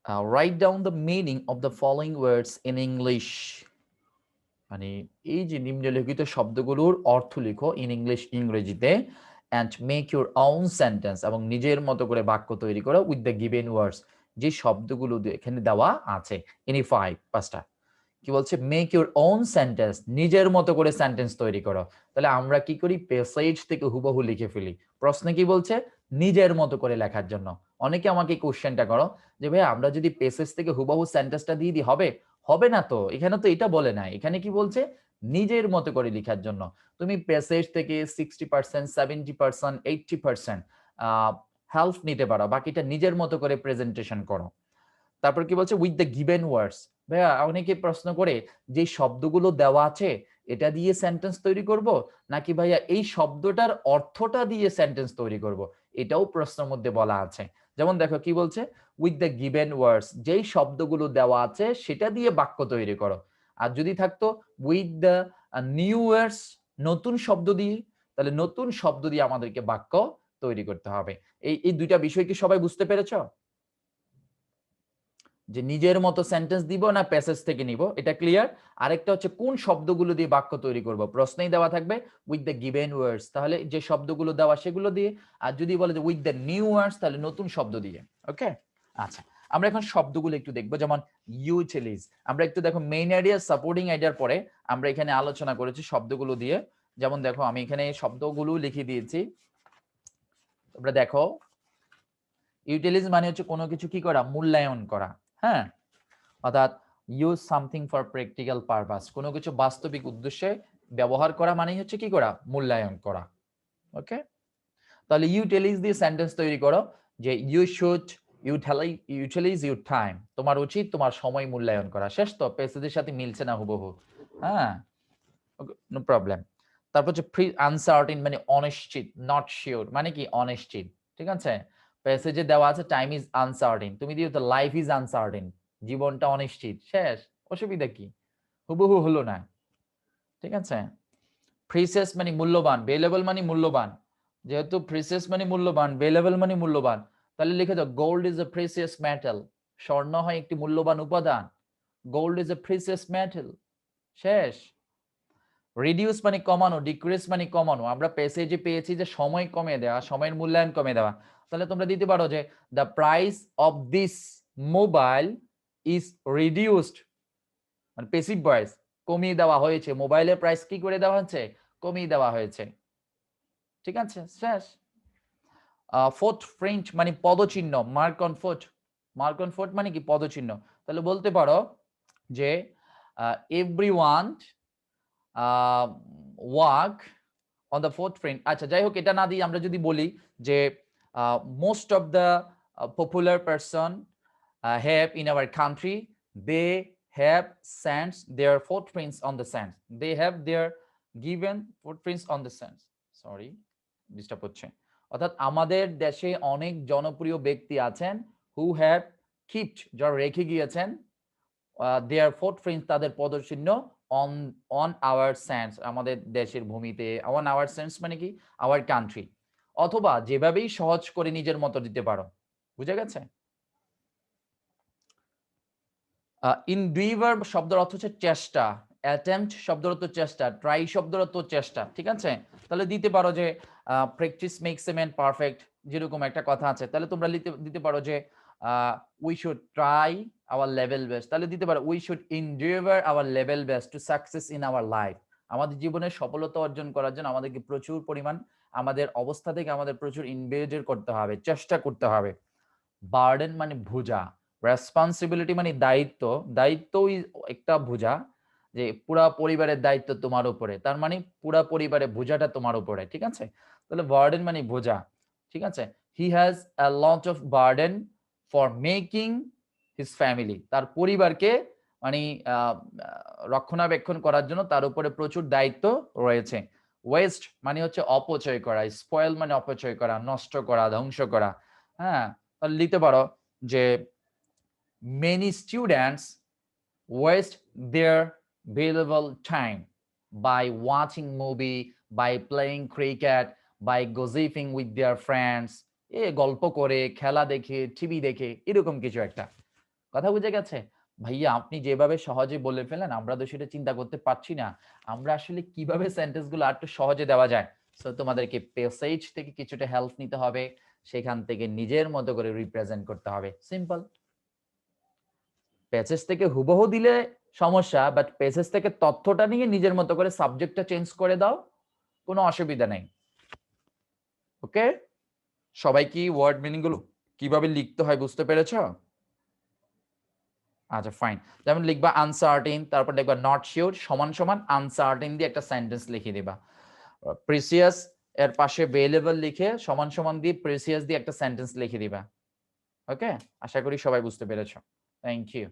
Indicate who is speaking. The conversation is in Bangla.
Speaker 1: write down the meaning of the following words in English. মানে এই যে নিম্নলিখিত শব্দগুলোর অর্থ লিখো ইন ইংলিশ, ইংরেজিতে, and make your own sentence, এবং নিজের মতো করে বাক্য তৈরি করো উইথ দ্য গিভেন ওয়ার্ডস, যে শব্দগুলো এখানে দেওয়া আছে। ইনি 5টা কি বলছে, মেক ইউর ওন সেন্টেন্স, নিজের মতো করে সেন্টেন্স তৈরি করো। তাহলে আমরা কি করি, প্যাসেজ থেকে হুবহু লিখে ফেলি। প্রশ্নে কি বলছে, নিজের মতো করে লেখার জন্য। অনেকে আমাকে কোশ্চেনটা করো যে ভাই আমরা যদি প্যাসেজ থেকে হুবহু সেন্টেন্সটা দিয়ে দিই হবে? হবে না তো, এখানে তো এটা বলে না, এখানে কি বলছে, নিজের মতো করে লেখার জন্য। তুমি প্যাসেজ থেকে 60%, 70%, 80% হেল্প নিতে পারো, বাকিটা নিজের মতো করে প্রেজেন্টেশন করো। তারপর কি বলছে, উইথ দ্য গিভেন ওয়ার্ডস। ভাইয়া অনেকে প্রশ্ন করে যে শব্দগুলো দেওয়া আছে এটা দিয়ে সেন্টেন্স তৈরি করব, নাকি ভাইয়া এই শব্দটার অর্থটা দিয়ে সেন্টেন্স তৈরি করব, এটাও প্রশ্নের মধ্যে বলা আছে। যেমন দেখো কি বলছে, উইথ দ্য গিভেন ওয়ার্ডস, যেই শব্দগুলো দেওয়া আছে সেটা দিয়ে বাক্য তৈরি করো। আর যদি থাকতো উইথ দ্য নিউ ওয়ার্ডস, নতুন শব্দ দিয়ে, তাহলে নতুন শব্দ দিয়ে আমাদেরকে বাক্য তৈরি করতে হবে। এই দুইটা বিষয় কি সবাই বুঝতে পেরেছো? যে নিজের মতো সেন্টেন্স দিব না প্যাসেজ থেকে নিব, এটা ক্লিয়ার। আরেকটা হচ্ছে কোন শব্দগুলো দিয়ে বাক্য তৈরি করব, প্রশ্নেই দেওয়া থাকবে উইথ দ্য গিভেন ওয়ার্ডস, তাহলে যে শব্দগুলো দেওয়া সেগুলো দিয়ে। আর যদি বলে যে উইথ দ্য নিউ ওয়ার্ডস, তাহলে নতুন শব্দ দিয়ে। ওকে, আচ্ছা, আমরা এখন শব্দগুলো একটু দেখবো। যেমন ইউটিলিজ, আমরা একটু দেখো মেইন আইডিয়া, সাপোর্টিং আইডিয়ার পরে আমরা এখানে আলোচনা করেছি শব্দগুলো দিয়ে। যেমন দেখো আমি এখানে শব্দগুলো লিখে দিয়েছি, তোমরা দেখো। ইউটিলিজ মানে হচ্ছে কোনো কিছু কি করা, মূল্যায়ন করা। হ্যাঁ, অর্থাৎ use something for practical purpose, কোনো কিছু বাস্তবিক উদ্দেশ্যে ব্যবহার করা মানে হচ্ছে কি করা, মূল্যায়ন করা। ওকে, তাহলে ইউটিলিজ দিয়ে সেন্টেন্স তৈরি করো যে you should utilise your time, তোমার উচিত তোমার সময় মূল্যায়ন করা। শেষ তো, প্যাসেজের সাথে মিলছে না হুবহু। হ্যাঁ, নো প্রবলেম। তারপর হচ্ছে প্রি আনসার্টেন মানে অনিশ্চিত, নট শিওর মানে কি অনিশ্চিত। ঠিক আছে, প্যাসেজে দেওয়া আছে টাইম ইজ আনসার্টেন, তুমি দিও তো লাইফ ইজ আনসার্টেন, জীবনটা অনিশ্চিত। শেষ, অসুবিধা কি, হুবহু হলো না। ঠিক আছে, প্রিসিয়াস মানে মূল্যবান, ভ্যালুয়েবল মানে মূল্যবান। যেহেতু প্রিসিয়াস মানে মূল্যবান, ভ্যালুয়েবল মানে মূল্যবান, তাহলে লিখে দাও gold is a precious metal, স্বর্ণ হয় একটি মূল্যবান উপাদান। Gold is a precious metal. শেষ। রিডিউস মানে কমানো, ডিক্রিজ মানে কমানো। আমরা প্যাসেজে পেয়েছি যে সময় কমে দেওয়া, সময়ের মূল্যায়ন কমে দেওয়া। তাহলে তোমরা দিতে পারো যে the price of this mobile is reduced, মানে প্যাসিভ ভয়েস, কমিয়ে দেওয়া হয়েছে। মোবাইলের প্রাইস কি করে দেওয়া হচ্ছে, কমিয়ে দেওয়া হয়েছে। ঠিক আছে, শেষ। ফুট প্রিন্ট মানে পদচিহ্ন, mark on foot, mark on foot মানে কি পদচিহ্ন। তাহলে বলতে পারো যে everyone walk on the footprint. আচ্ছা, যাই হোক, এটা না দিয়ে আমরা যদি বলি যে most of the popular person have in our country, they have sands their footprints on the sands, they have their given footprints on the sands. Sorry, disturb হচ্ছে। অর্থাৎ আমাদের দেশে অনেক জনপ্রিয় ব্যক্তি আছেন হু হ্যাভ কিপড, যারা রেখে গিয়েছেন দেয়ার ফুটপ্রিন্টস, তাদের পদচিহ্ন অন অন আওয়ার স্যান্ডস, আমাদের দেশের ভূমিতে। অন আওয়ার স্যান্ডস মানে কি, আওয়ার কান্ট্রি। অথবা যেভাবেই সহজ করে নিজের মতো দিতে পারো। বুঝে গেছে? ইনডিভার শব্দের অর্থ হচ্ছে চেষ্টা, অ্যাটেম্পট শব্দের অর্থ চেষ্টা, ট্রাই শব্দের অর্থ চেষ্টা। ঠিক আছে, তাহলে দিতে পারো যে practice makes a man perfect, যেরকম একটা কথা আছে। তাহলে তোমরা দিতে পারো যে we should try our level best, তাহলে দিতে পারো we should endeavour our level best to success in our life. আমাদের জীবনে সফলতা অর্জন করার জন্য আমাদেরকে প্রচুর পরিমাণ আমাদের অবস্থা থেকে আমাদের প্রচুর এনগেজ করতে হবে, চেষ্টা করতে হবে। বার্ডেন মানে বোঝা, রেসপন্সিবিলিটি মানে দায়িত্ব, দায়িত্বই একটা বোঝা, যে পুরা পরিবারের দায়িত্ব তোমার উপরে, তার মানে পুরা পরিবারের বোঝাটা তোমার উপরে। ঠিক আছে, তাহলে বার্ডেন মানে বোঝা। ঠিক আছে, he has a lot of burden for making his family, তার পরিবারকে মানে রক্ষণাবেক্ষণ করার জন্য তার উপরে প্রচুর দায়িত্ব রয়েছে। ওয়েস্ট মানে হচ্ছে অপচয় করা, স্পয়েল মানে অপচয় করা, নষ্ট করা, ধ্বংস করা। হ্যাঁ, তাহলে লিখতে পারো যে many students waste their valuable time by watching movie, by playing cricket, by gossiping with their friends, গল্প করে, খেলা দেখে, টিভি দেখে, এরকম কিছু একটা। কথা বুঝে গেছে? ভাইয়া আপনি যেভাবে সহজে বলে ফেলেন আমরা তো সেটা চিন্তা করতে পারছি না। আমরা আসলে কিভাবে সেন্টেন্স গুলো আরেকটু সহজে দেওয়া যায়। সো তোমাদেরকে প্যাসেজ থেকে কিছুটা হেল্প নিতে হবে, সেখান থেকে নিজের মতো করে রিপ্রেজেন্ট করতে হবে। সিম্পল। প্যাসেজ থেকে হুবহু দিলে সমস্যা, বাট প্যাসেজ থেকে তথ্যটা নিয়ে নিজের মতো করে সাবজেক্টটা চেঞ্জ করে দাও, কোনো অসুবিধা নেই। ওকে, সবাই কি ওয়ার্ড মিনিং গুলো কিভাবে লিখতে হয় বুঝতে পেরেছো? আচ্ছা ফাইন। যেমন লিখবা আনসার্টেন, তারপর লিখবা নট শিওর সমান সমান আনসার্টেন দিয়ে একটা সেন্টেন্স লিখে দিবা। প্রিসিয়াস এর পাশে ভেরিয়েবল লিখে সমান সমান দিয়ে প্রিসিয়াস দিয়ে একটা সেন্টেন্স লিখে দিবা। ওকে, আশা করি সবাই বুঝতে পেরেছো। Thank you.